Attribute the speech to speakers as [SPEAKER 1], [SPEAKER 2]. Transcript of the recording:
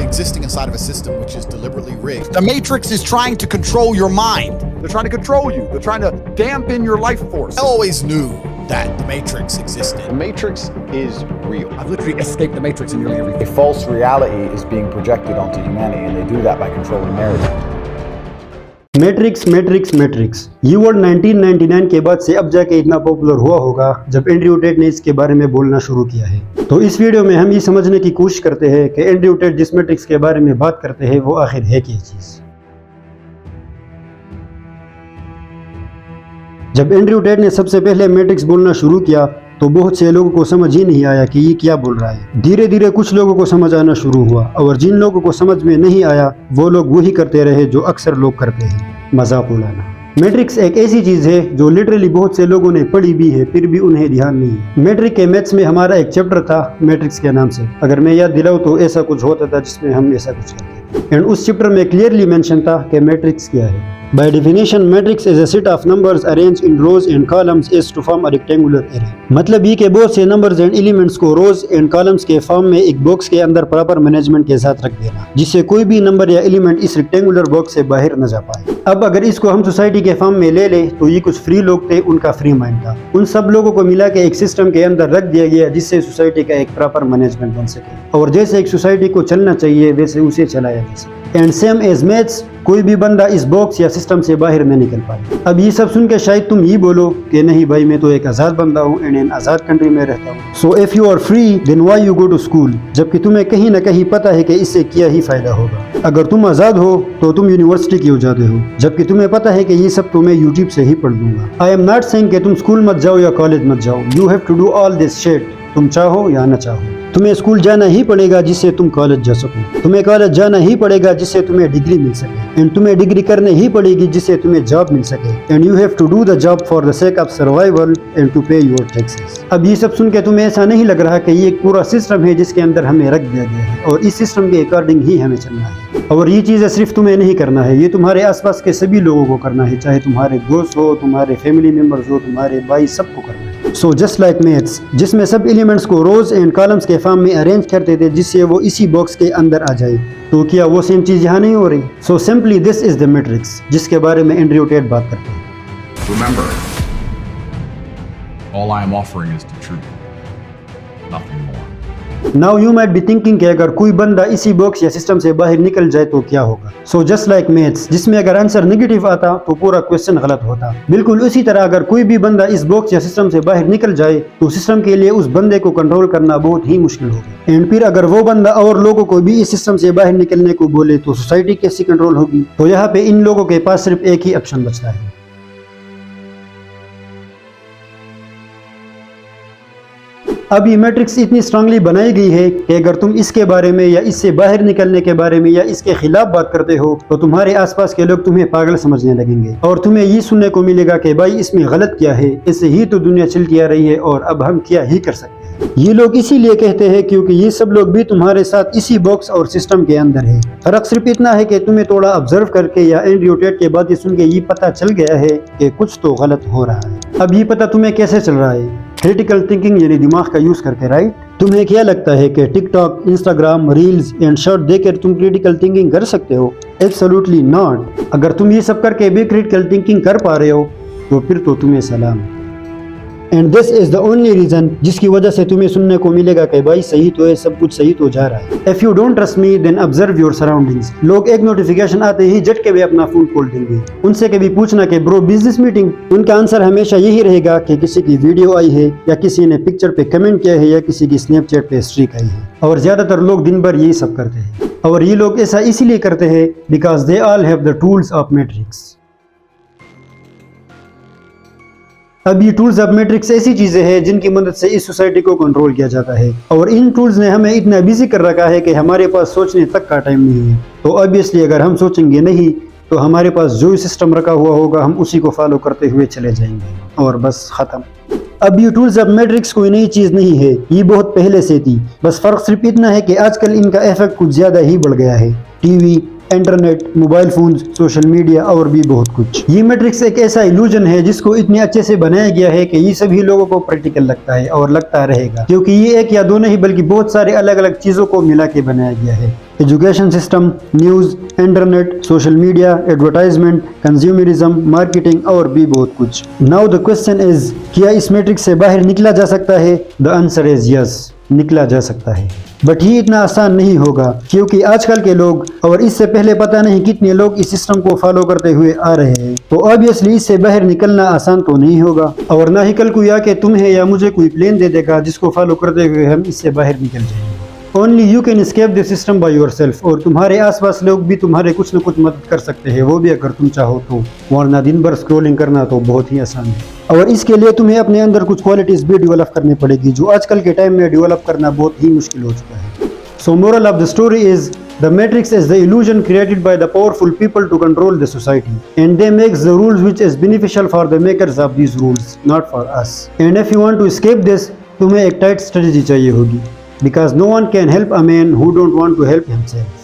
[SPEAKER 1] existing inside of a system which is deliberately rigged.
[SPEAKER 2] The Matrix is trying to control your mind.
[SPEAKER 3] They're trying to control you. They're trying to dampen your life force.
[SPEAKER 1] I always knew that the Matrix existed.
[SPEAKER 4] The Matrix is real.
[SPEAKER 3] I've literally escaped the Matrix in nearly
[SPEAKER 5] A
[SPEAKER 3] everything.
[SPEAKER 5] false reality is being projected onto humanity, and they do that by controlling narrative.
[SPEAKER 6] Matrix ये word 1999 के बाद से अब जाके इतना popular हुआ होगा जब एंड्रयू टेट ने इसके बारे में बोलना शुरू किया है। तो इस वीडियो में हम ये समझने की कोशिश करते हैं कि एंड्रयू टेट जिस मैट्रिक्स के बारे में बात करते हैं वो आखिर है क्या चीज़। जब एंड्रयू टेट ने सबसे पहले मैट्रिक्स बोलना शुरू किया तो बहुत से लोगों को समझ ही नहीं आया कि ये क्या बोल रहा है। धीरे धीरे कुछ लोगों को समझ आना शुरू हुआ और जिन लोगों को समझ में नहीं आया वो लोग वही करते रहे जो अक्सर लोग करते हैं, मजाक उड़ाना। मैट्रिक्स एक ऐसी चीज है जो लिटरली बहुत से लोगों ने पढ़ी भी है फिर भी उन्हें ध्यान नहीं है। मैट्रिक के मैथ्स में हमारा एक चैप्टर था मैट्रिक्स के नाम से, अगर मैं याद दिलाऊं तो ऐसा कुछ होता था जिसमें हम ऐसा कुछ करते एंड उस चैप्टर में क्लियरली मेंशन था कि मैट्रिक्स क्या है। By definition, matrix is a set of numbers arranged in rows and columns as to form a rectangular array. मतलब ये कि बहुत से numbers and elements को rows and columns के फॉर्म में एक बॉक्स के अंदर प्रॉपर मैनेजमेंट के साथ रख देना जिससे कोई भी नंबर या एलिमेंट इस रेक्टेंगुलर बॉक्स से बाहर न जा पाए। अब अगर इसको हम सोसाइटी के फॉर्म में ले ले तो ये कुछ फ्री लोग थे, उनका फ्री माइंड था, उन सब लोगों को मिला के एक सिस्टम के अंदर रख दिया गया जिससे सोसाइटी का एक प्रॉपर मैनेजमेंट बन सके और जैसे एक सोसाइटी को चलना चाहिए वैसे उसे चलाया जा सके। एंड सेम एज मैथ्स, कोई भी बंदा इस बॉक्स या सिस्टम से बाहर नहीं निकल पाए। अब ये सब सुन के शायद तुम ये बोलो कि नहीं भाई मैं तो एक आज़ाद बंदा हूँ एंड इन आज़ाद कंट्री में रहता हूँ, so if you are free then why you go to school, जबकि तुम्हें कहीं ना कहीं पता है कि इससे क्या ही फायदा होगा। अगर तुम आज़ाद हो तो तुम यूनिवर्सिटी क्यों जाते हो जबकि तुम्हें पता है कि ये सब तो मैं यूट्यूब से ही पढ़ लूंगा। आई एम नॉट सेइंग कि तुम स्कूल मत जाओ या कॉलेज मत जाओ, you have to do all this shit, तुम चाहो या ना चाहो। तुम्हें स्कूल जाना ही पड़ेगा जिससे तुम कॉलेज जा सको, तुम्हें कॉलेज जाना ही पड़ेगा जिससे तुम्हें डिग्री मिल सके एंड तुम्हें डिग्री करने ही पड़ेगी जिससे तुम्हें जॉब मिल सके and you have to do the job for the sake of survival and to pay your taxes. अब ये सब सुन के तुम्हें ऐसा नहीं लग रहा कि ये एक पूरा सिस्टम है जिसके अंदर हमें रख दिया गया है और इस सिस्टम के अकॉर्डिंग ही हमें चलना है और ये चीज़ें सिर्फ तुम्हें नहीं करना है, ये तुम्हारे आसपास के सभी लोगों को करना है, चाहे तुम्हारे दोस्त हो, तुम्हारे फैमिली मेम्बर्स हो, तुम्हारे भाई, सबको करना है। सो जस्ट लाइक मैथ्स जिसमें सब एलिमेंट्स को रोज एंड कॉलम्स के फॉर्म में अरेंज करते थे जिससे वो इसी बॉक्स के अंदर आ जाए, तो क्या वो सेम चीज़ यहाँ नहीं हो रही? So simply this is the matrix जिसके बारे में एंड्रयू टेट बात करते हैं।
[SPEAKER 7] Remember, all I am offering is the truth, nothing more.
[SPEAKER 6] Now you might be thinking कि अगर कोई बंदा इसी बॉक्स या सिस्टम से बाहर निकल जाए तो क्या होगा। सो जस्ट लाइक मैथ्स जिसमें अगर आंसर नेगेटिव आता तो पूरा क्वेश्चन गलत होता, बिल्कुल उसी तरह अगर कोई भी बंदा इस बॉक्स या सिस्टम से बाहर निकल जाए तो सिस्टम के लिए उस बंदे को कंट्रोल करना बहुत ही मुश्किल होगा एंड फिर अगर वो बंदा और लोगों को भी इस सिस्टम से बाहर निकलने को बोले तो सोसाइटी कैसी कंट्रोल होगी। तो यहाँ पे इन लोगों के पास सिर्फ एक ही ऑप्शन बचता है। अब ये मैट्रिक्स इतनी स्ट्रांगली बनाई गई है कि अगर तुम इसके बारे में या इससे बाहर निकलने के बारे में या इसके खिलाफ बात करते हो तो तुम्हारे आसपास के लोग तुम्हें पागल समझने लगेंगे और तुम्हें ये सुनने को मिलेगा कि भाई इसमें गलत क्या है, इससे ही तो दुनिया चलती आ रही है और अब हम क्या ही कर सकते हैं। ये लोग इसीलिए कहते हैं क्योंकि ये सब लोग भी तुम्हारे साथ इसी बॉक्स और सिस्टम के अंदर है। फर्क सिर्फ इतना है कि तुम्हें थोड़ा ऑब्जर्व करके या एंड्रयू टेट की बातें सुन के ये पता चल गया है कि कुछ तो गलत हो रहा है। अब ये पता तुम्हें कैसे चल रहा है? क्रिटिकल थिंकिंग यानी दिमाग का यूज करके, राइट? तुम्हें क्या लगता है कि TikTok, Instagram, reels and short देखकर तुम क्रिटिकल थिंकिंग कर सकते हो? Absolutely not. अगर तुम ये सब करके भी क्रिटिकल थिंकिंग कर पा रहे हो तो फिर तो तुम्हें सलाम। And this is the only reason जिसकी वजह से तुम्हें सुनने को मिलेगा कि भाई सही तो है, सब कुछ सही तो जा रहा है। If you don't trust me then observe your surroundings. लोग एक नोटिफिकेशन आते ही झट के भी अपना फोन खोल देंगे। उनसे कभी पूछना कि ब्रो बिजनेस मीटिंग, उनका आंसर हमेशा यही रहेगा कि किसी की वीडियो आई है या किसी ने पिक्चर पे कमेंट किया है या किसी की स्नैपचैट पे स्ट्रीक आई है। और ज्यादातर लोग दिन भर यही सब करते हैं और ये लोग ऐसा इसीलिए करते हैं because they all have the tools of matrix. अब ये टूल्स ऑफ मैट्रिक्स ऐसी चीजें हैं जिनकी मदद से इस सोसाइटी को कंट्रोल किया जाता है और इन टूल्स ने हमें इतना बिजी कर रखा है कि हमारे पास सोचने तक का टाइम नहीं है। तो ऑब्वियसली अगर हम सोचेंगे नहीं तो हमारे पास जो सिस्टम रखा हुआ होगा हम उसी को फॉलो करते हुए चले जाएंगे और बस खत्म। अब ये टूल्स ऑफ मैट्रिक्स कोई नई चीज नहीं है, ये बहुत पहले से थी, बस फर्क सिर्फ इतना है कि आजकल इनका इफेक्ट कुछ ज्यादा ही बढ़ गया है। TV, internet, mobile phone, social media और भी बहुत कुछ। ये मैट्रिक्स एक ऐसा इल्यूजन है जिसको इतने अच्छे से बनाया गया है कि ये सभी लोगों को प्रैक्टिकल लगता है और लगता रहेगा क्योंकि ये एक या दो नहीं बल्कि बहुत सारे अलग अलग चीजों को मिला के बनाया गया है। Education system, news, internet, social media, advertisement, consumerism, marketing और भी बहुत कुछ। नाउ द क्वेश्चन इज, क्या इस मैट्रिक्स से बाहर निकला जा सकता है? द आंसर इज यस, निकला जा सकता है, बट ये इतना आसान नहीं होगा, क्योंकि आजकल के लोग और इससे पहले पता नहीं कितने लोग इस सिस्टम को फॉलो करते हुए आ रहे हैं, तो ऑब्वियसली इससे बाहर निकलना आसान तो नहीं होगा, और ना ही कल कोई आके तुम्हें या मुझे कोई प्लान दे देगा जिसको फॉलो करते हुए हम इससे बाहर निकल जाएंगे। Only you can escape the system by yourself, और तुम्हारे आसपास लोग भी तुम्हारे कुछ न कुछ मदद कर सकते हैं, वो भी अगर तुम चाहो तो, वरना दिन भर स्क्रॉलिंग करना तो बहुत ही आसान है। और इसके लिए तुम्हें अपने अंदर कुछ क्वालिटीज भी डेवलप करनी पड़ेगी, जो आजकल के टाइम में डेवलप करना बहुत ही मुश्किल हो चुका है। सो moral of the story is, the matrix is the illusion created by the powerful people to control the society, and they make the rules which is beneficial for the makers of these rules, not for us. And if you want to escape this, तुम्हें एक tight strategy चाहिए होगी, because no one can help a man who don't want to help himself.